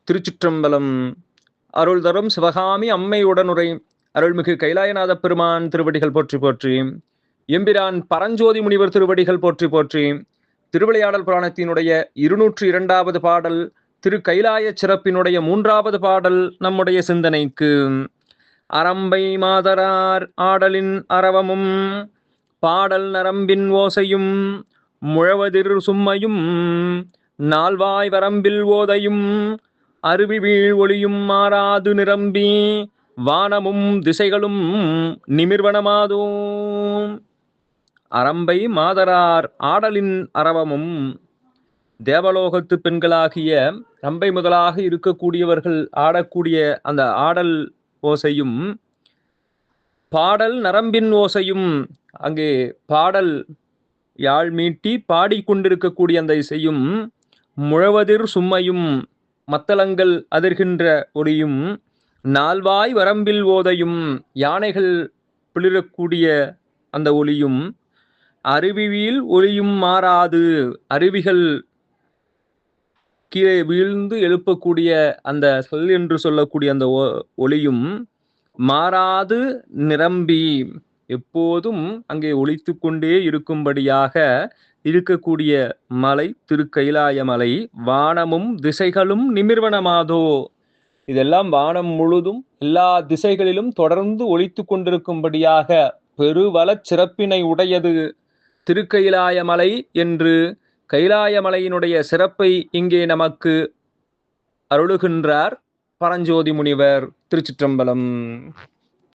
திருச்சிற்றம்பலம். அருள் தரும் சிவகாமி அம்மை உடனுரை அருள்மிகு கைலாயநாத பெருமான் திருவடிகள் போற்றி போற்றி. எம்பிரான் பரஞ்சோதி முனிவர் திருவடிகள் போற்றி போற்றி. திருவிளையாடல் புராணத்தினுடைய 202வது பாடல், திரு கைலாய சிறப்பினுடைய 3வது பாடல் நம்முடைய சிந்தனைக்கு. அரம்பை மாதரார் ஆடலின் அரவமும் பாடல் நரம்பின் ஓசையும் முழவதிர் சும்மையும் நால்வாய் வரம்பில் ஓதையும் அருவி வீழ் ஒளியும் மாறாது நிரம்பி வானமும் திசைகளும் நிமிர்வனமாதோ. அரம்பை மாதரார் ஆடலின் அரவமும், தேவலோகத்து பெண்களாகிய ரம்பை முதலாக இருக்கக்கூடியவர்கள் ஆடக்கூடிய அந்த ஆடல் ஓசையும், பாடல் நரம்பின் ஓசையும், அங்கே பாடல் யாழ் மீட்டி பாடிக்கொண்டிருக்கக்கூடிய அந்த இசையும், முழவதிர் சும்மையும் மத்தளங்கள் அதிர்கின்ற ஒளியும், நால்வாய் வரம்பில் ஓதையும் யானைகள் பிளிரக்கூடிய அந்த ஒளியும், அருவியில் ஒளியும் மாறாது, அருவிகள் கீழே வீழ்ந்து எழுப்பக்கூடிய அந்த சொல் என்று சொல்லக்கூடிய அந்த ஒளியும் மாறாது நிரம்பி எப்போதும் அங்கே ஒலித்து கொண்டே இருக்கும்படியாக இருக்கக்கூடிய மலை திருக்கைலாய மலை. வானமும் திசைகளும் நிமிர்வனமாதோ, இதெல்லாம் வானம் முழுதும் எல்லா திசைகளிலும் தொடர்ந்து ஒலித்து கொண்டிருக்கும்படியாக பெருவள சிறப்பினை உடையது திருக்கைலாய மலை என்று கைலாய மலையினுடைய சிறப்பை இங்கே நமக்கு அருளுகின்றார் பரஞ்சோதி முனிவர். திருச்சிற்றம்பலம்.